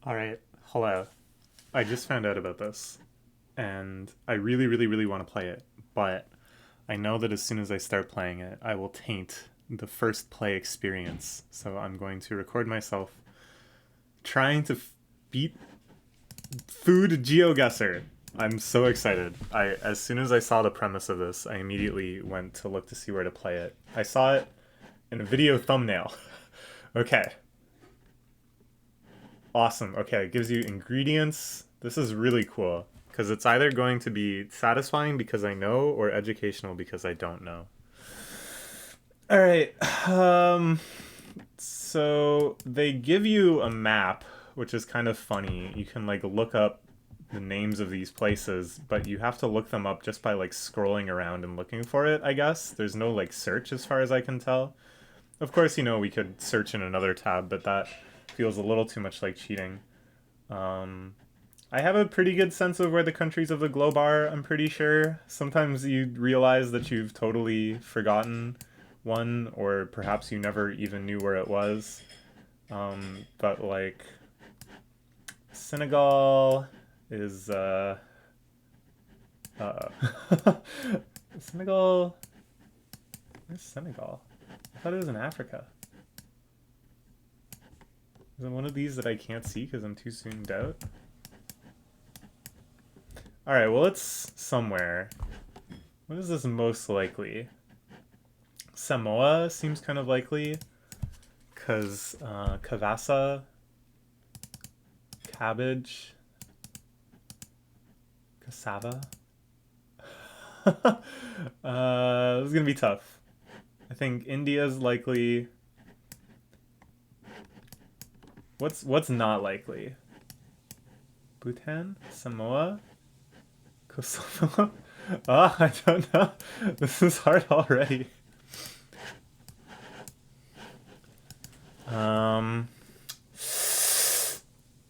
Alright, hello. I just found out about this, and I really, really, really want to play it, but I know that as soon as I start playing it, I will taint the first play experience. So I'm going to record myself trying to beat Food Geoguessr. I'm so excited. As soon as I saw the premise of this, I immediately went to look to see where to play it. I saw it in a video thumbnail. Okay, awesome. Okay, it gives you ingredients. This is really cool because it's either going to be satisfying because I know or educational because I don't know. All right. So they give you a map, which is kind of funny. You can like look up the names of these places, but you have to look them up just by like scrolling around and looking for it, I guess. There's no like search as far as I can tell. Of course, we could search in another tab, but that feels a little too much like cheating. Um, I have a pretty good sense of where the countries of the globe are, I'm pretty sure. Sometimes you realize that you've totally forgotten one, or perhaps you never even knew where it was. But like, Senegal is, uh, Senegal, where's Senegal? I thought it was in Africa. Is it one of these that I can't see because I'm too zoomed out? Alright, well, it's somewhere. What is this most likely? Samoa seems kind of likely because Kavasa, cabbage, cassava. This is gonna be tough. I think India's likely. What's not likely? Bhutan, Samoa, Kosovo. Ah, I don't know. This is hard already. Um,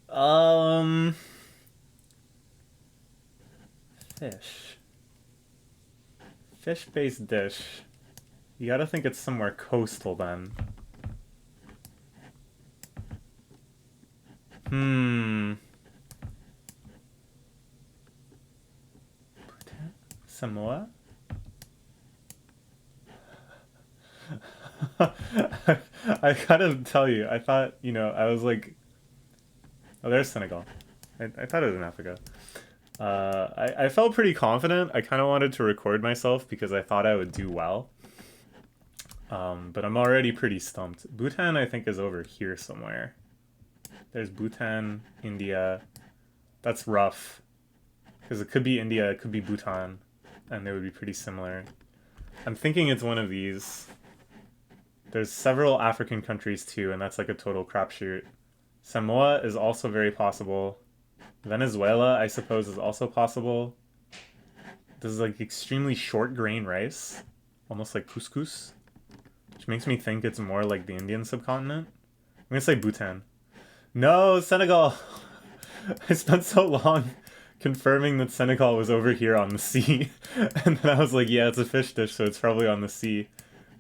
um, fish. Fish-based dish. You gotta think it's somewhere coastal then. Hmm. Samoa? I gotta tell you, I thought, I was like, oh, there's Senegal. I thought it was in Africa. I felt pretty confident. I kind of wanted to record myself because I thought I would do well. But I'm already pretty stumped. Bhutan, I think, is over here somewhere. There's Bhutan, India. That's rough. Because it could be India, it could be Bhutan. And they would be pretty similar. I'm thinking it's one of these. There's several African countries too, and that's like a total crapshoot. Samoa is also very possible. Venezuela, I suppose, is also possible. This is like extremely short grain rice, almost like couscous, which makes me think it's more like the Indian subcontinent. I'm gonna say Bhutan. No, Senegal! I spent so long confirming that Senegal was over here on the sea, and then I was like, yeah, it's a fish dish, so it's probably on the sea.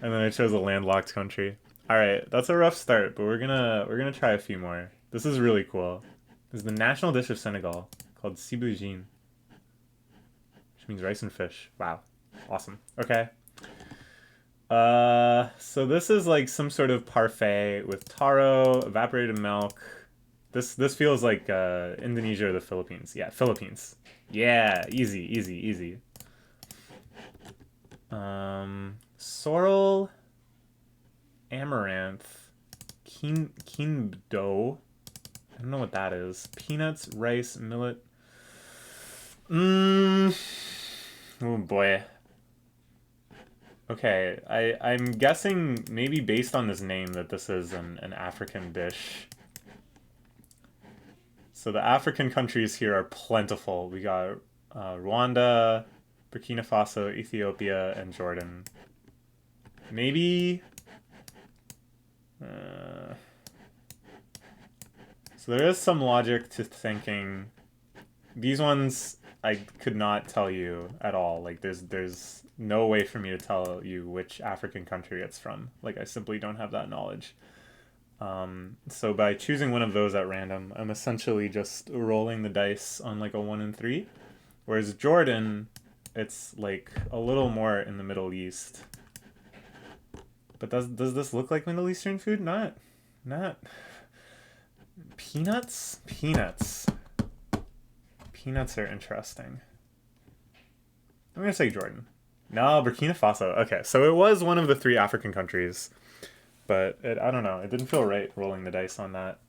And then I chose a landlocked country. All right, that's a rough start, but we're gonna try a few more. This is really cool. This is the national dish of Senegal called sibujin, which means rice and fish. Wow, awesome. Okay. So this is like some sort of parfait with taro, evaporated milk. This feels like Indonesia or the Philippines. Yeah, Philippines. Yeah, easy, easy, easy. Sorrel, amaranth, quindo. I don't know what that is. Peanuts, rice, millet. Mmm. Oh boy. Okay, I'm guessing maybe based on this name that this is an African dish. So the African countries here are plentiful. We got Rwanda, Burkina Faso, Ethiopia, and Jordan. Maybe. So there is some logic to thinking these ones I could not tell you at all. Like there's no way for me to tell you which African country it's from. Like I simply don't have that knowledge. So by choosing one of those at random, I'm essentially just rolling the dice on like a 1 and 3. Whereas Jordan, it's like a little more in the Middle East. But does this look like Middle Eastern food? Not. Peanuts? Peanuts. Peanuts are interesting. I'm gonna say Jordan. No, Burkina Faso. Okay, so it was one of the 3 African countries, but I don't know. It didn't feel right rolling the dice on that.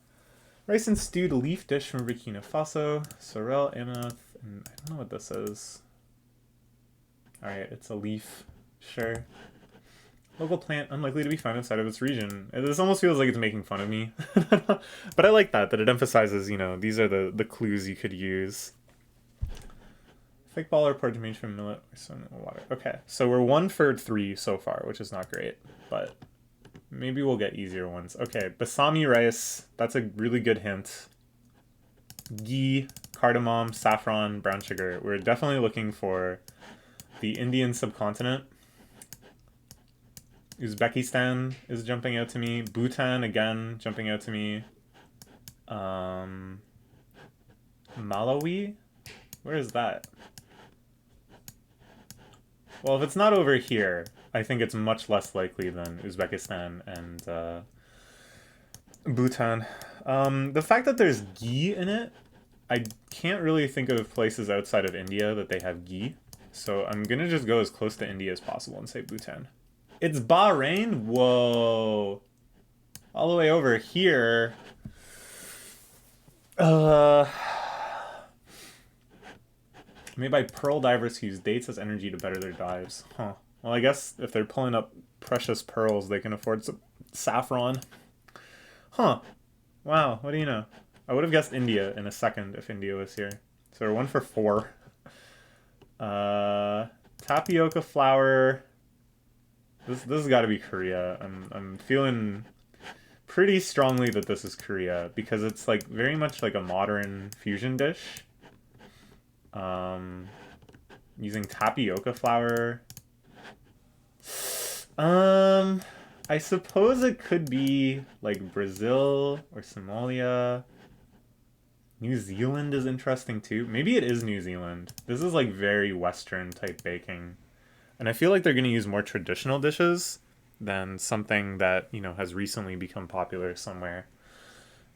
Rice and stewed leaf dish from Burkina Faso. Sorrel, amaranth, and I don't know what this is. Alright, it's a leaf. Sure. Local plant unlikely to be found outside of its region. This almost feels like it's making fun of me. But I like that it emphasizes, these are the clues you could use. Fake ball or porridge made from millet or sun or water. Okay, so we're 1 for 3 so far, which is not great, but maybe we'll get easier ones. Okay, basami rice. That's a really good hint. Ghee, cardamom, saffron, brown sugar. We're definitely looking for the Indian subcontinent. Uzbekistan is jumping out to me. Bhutan, again, jumping out to me. Malawi? Where is that? Well, if it's not over here, I think it's much less likely than Uzbekistan and Bhutan. The fact that there's ghee in it, I can't really think of places outside of India that they have ghee. So I'm going to just go as close to India as possible and say Bhutan. It's Bahrain? Whoa. All the way over here. Made by pearl divers who use dates as energy to better their dives. Huh. Well, I guess if they're pulling up precious pearls, they can afford some saffron. Huh. Wow, what do you know? I would have guessed India in a second if India was here. So we're 1 for 4. Tapioca flour. This has got to be Korea. I'm feeling pretty strongly that this is Korea because it's like very much like a modern fusion dish. Using tapioca flour. I suppose it could be like Brazil or Somalia. New Zealand is interesting too. Maybe it is New Zealand. This is like very Western type baking. And I feel like they're going to use more traditional dishes than something that, has recently become popular somewhere.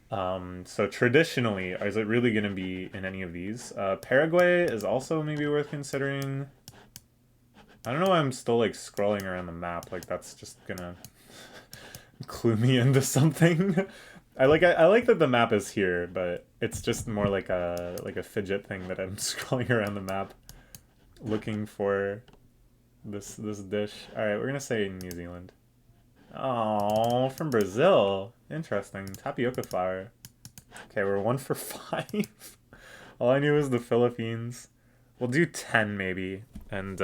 So traditionally, is it really going to be in any of these? Paraguay is also maybe worth considering. I don't know why I'm still like scrolling around the map. Like that's just gonna clue me into something. I like that the map is here, but it's just more like a fidget thing that I'm scrolling around the map looking for this dish. All right, we're gonna say New Zealand. Oh, from Brazil. Interesting. Tapioca flour. Okay, we're 1 for 5. All I knew was the Philippines. We'll do 10 maybe and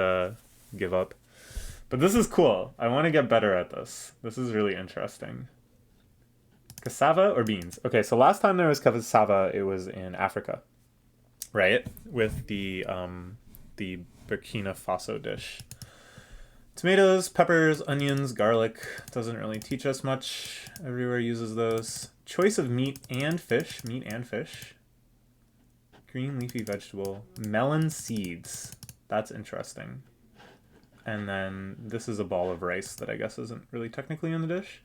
give up. But this is cool. I want to get better at this. This is really interesting. Cassava or beans? Okay, so last time there was cassava, it was in Africa, right? With the Burkina Faso dish. Tomatoes, peppers, onions, garlic. Doesn't really teach us much. Everywhere uses those. Choice of meat and fish. Meat and fish. Green leafy vegetable. Melon seeds. That's interesting. And then this is a ball of rice that I guess isn't really technically in the dish.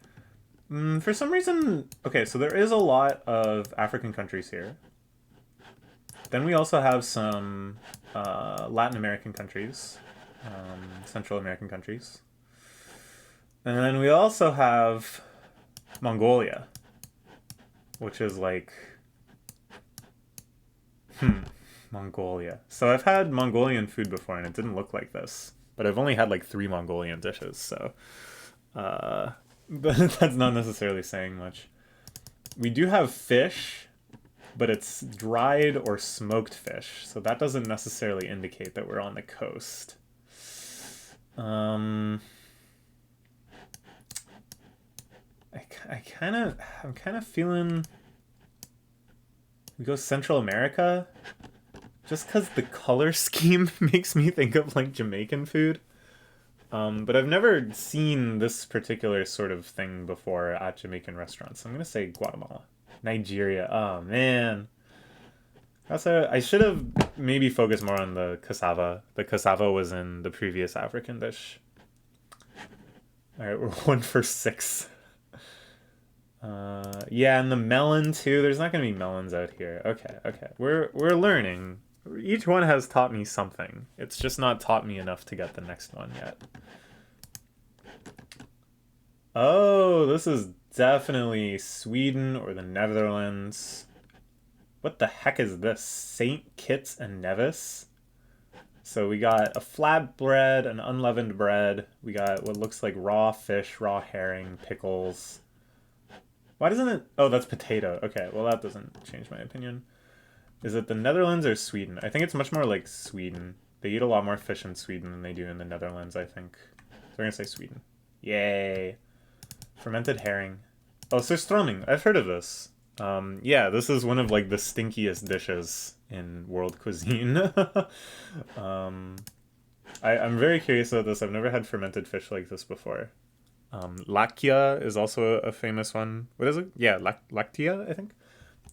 For some reason... Okay, so there is a lot of African countries here. Then we also have some Latin American countries. Central American countries. And then we also have Mongolia, which is like... Mongolia. So I've had Mongolian food before and it didn't look like this. But I've only had like 3 Mongolian dishes, so... but that's not necessarily saying much. We do have fish, but it's dried or smoked fish, so that doesn't necessarily indicate that we're on the coast. I'm kind of feeling we go Central America, just because the color scheme makes me think of like Jamaican food. But I've never seen this particular sort of thing before at Jamaican restaurants. So I'm gonna say Guatemala. Nigeria. Oh man. I should have maybe focused more on the cassava. The cassava was in the previous African dish. Alright, we're 1 for 6. Yeah, and the melon too. There's not gonna be melons out here. Okay, okay. We're learning. Each one has taught me something. It's just not taught me enough to get the next one yet. Oh, this is definitely Sweden or the Netherlands. What the heck is this? Saint Kitts and Nevis? So we got a flatbread, an unleavened bread. We got what looks like raw fish, raw herring, pickles. Why doesn't it... Oh, that's potato. Okay, well that doesn't change my opinion. Is it the Netherlands or Sweden? I think it's much more like Sweden. They eat a lot more fish in Sweden than they do in the Netherlands, I think. So we're gonna say Sweden. Yay. Fermented herring. Oh, surströmming. I've heard of this. Yeah, this is one of like the stinkiest dishes in world cuisine. I'm very curious about this. I've never had fermented fish like this before. Lakia is also a famous one. What is it? Yeah, lactia, I think.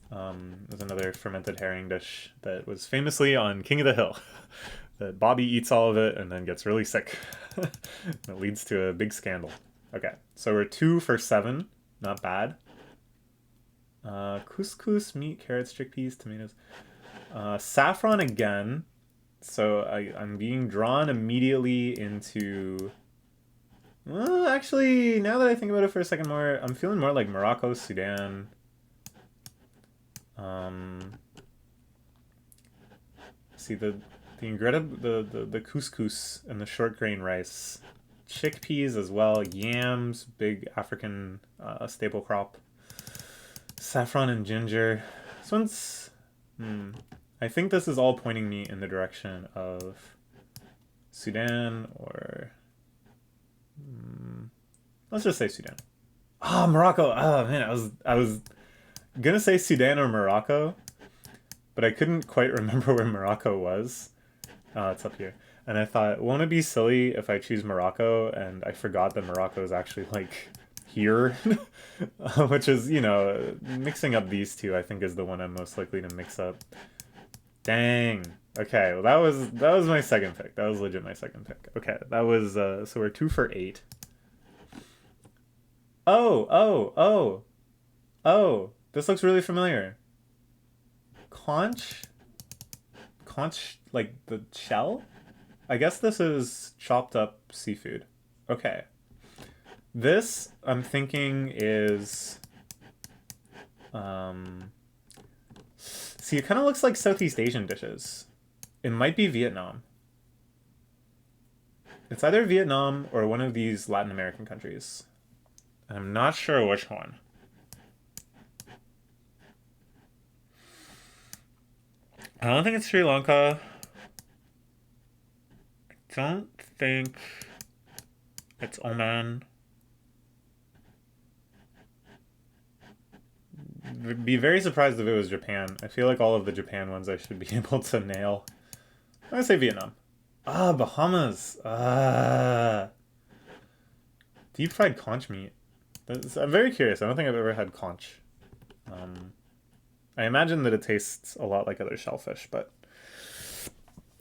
There's another fermented herring dish that was famously on King of the Hill. That Bobby eats all of it and then gets really sick. It leads to a big scandal. Okay, so we're 2 for 7. Not bad. Couscous, meat, carrots, chickpeas, tomatoes. Saffron again. So I'm being drawn immediately into... Well, actually, now that I think about it for a second more, I'm feeling more like Morocco, Sudan. See the ingredient, the couscous and the short grain rice, chickpeas as well, yams, big African staple crop, saffron and ginger. This one's, I think this is all pointing me in the direction of Sudan or, let's just say Sudan. Ah, oh, Morocco. Oh man, I was gonna say Sudan or Morocco, but I couldn't quite remember where Morocco was. Oh, it's up here. And I thought, won't it be silly if I choose Morocco and I forgot that Morocco is actually like here? Which is, you know, mixing up these two I think is the one I'm most likely to mix up. Dang. Okay, well that was my second pick. That was legit my second pick. Okay, that was so we're 2 for 8. Oh, this looks really familiar. Conch? Conch, like the shell? I guess this is chopped up seafood. Okay. This, I'm thinking, is... See, it kind of looks like Southeast Asian dishes. It might be Vietnam. It's either Vietnam or one of these Latin American countries. I'm not sure which one. I don't think it's Sri Lanka. I don't think it's Oman. I'd be very surprised if it was Japan. I feel like all of the Japan ones I should be able to nail. I'm gonna say Vietnam. Ah, Bahamas. Ah. Deep fried conch meat. I'm very curious. I don't think I've ever had conch. I imagine that it tastes a lot like other shellfish, but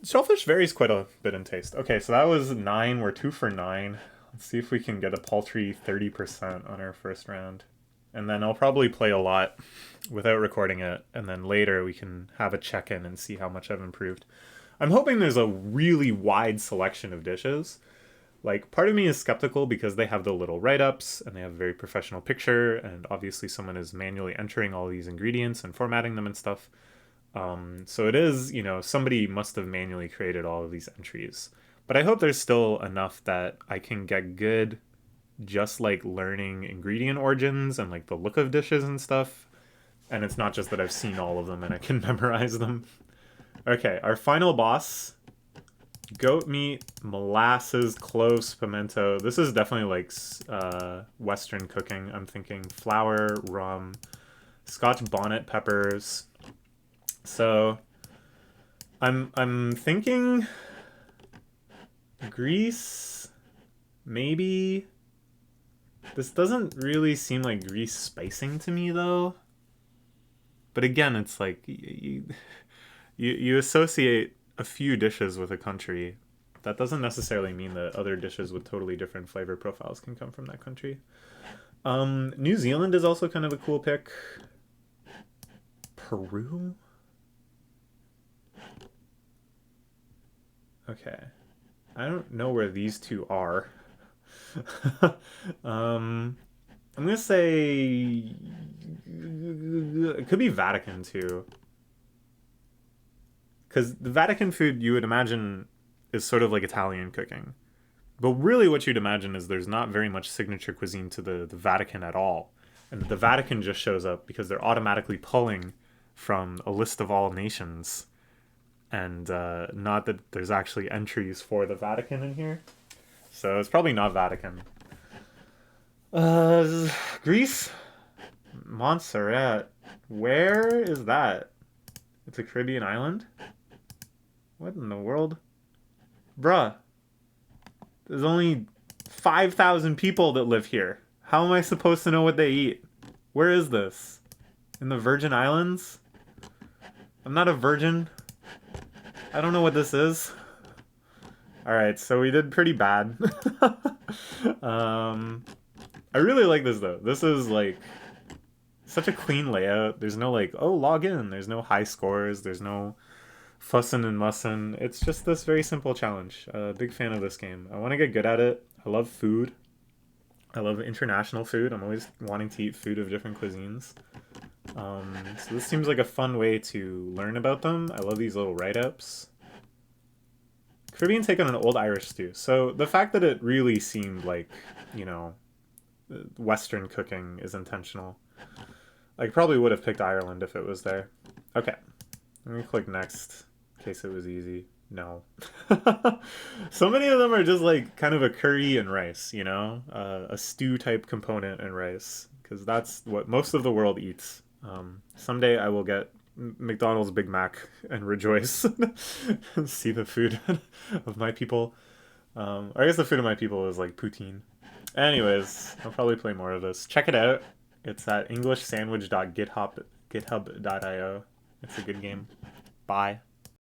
shellfish varies quite a bit in taste. Okay, so that was 9. We're 2 for 9. Let's see if we can get a paltry 30% on our first round. And then I'll probably play a lot without recording it, and then later we can have a check-in and see how much I've improved. I'm hoping there's a really wide selection of dishes. Like, part of me is skeptical because they have the little write-ups and they have a very professional picture, and obviously someone is manually entering all these ingredients and formatting them and stuff. So it is, you know, somebody must have manually created all of these entries. But I hope there's still enough that I can get good just like learning ingredient origins and like the look of dishes and stuff. And it's not just that I've seen all of them and I can memorize them. Okay, our final boss. Goat meat, molasses, cloves, pimento. This is definitely like Western cooking. I'm thinking flour, rum, Scotch bonnet peppers. So I'm thinking Greece. Maybe this doesn't really seem like Greece spicing to me though. But again, it's like you associate a few dishes with a country. That doesn't necessarily mean that other dishes with totally different flavor profiles can come from that country. New Zealand is also kind of a cool pick. Peru? Okay. I don't know where these two are. I'm gonna say it could be Vatican too, because the Vatican food you would imagine is sort of like Italian cooking, but really what you'd imagine is there's not very much signature cuisine to the Vatican at all, and the Vatican just shows up because they're automatically pulling from a list of all nations, and not that there's actually entries for the Vatican in here. So it's probably not Vatican. Greece? Montserrat. Where is that? It's a Caribbean island? What in the world? Bruh, there's only 5,000 people that live here. How am I supposed to know what they eat? Where is this? In the Virgin Islands? I'm not a virgin. I don't know what this is. Alright, so we did pretty bad. I really like this though. This is like such a clean layout. There's no like, oh, log in. There's no high scores. There's no fussin' and mussin'. It's just this very simple challenge. Big fan of this game. I want to get good at it. I love food. I love international food. I'm always wanting to eat food of different cuisines. So this seems like a fun way to learn about them. I love these little write-ups. Caribbean take on an old Irish stew. So the fact that it really seemed like, you know, Western cooking is intentional. I probably would have picked Ireland if it was there. Okay. Let me click next in case it was easy. No. So many of them are just like kind of a curry and rice, you know? A stew type component in rice. Because that's what most of the world eats. Someday I will get McDonald's Big Mac and rejoice and see the food of my people. I guess the food of my people is like poutine. Anyways, I'll probably play more of this. Check it out. It's at englishsandwich.github.io. It's a good game. Bye.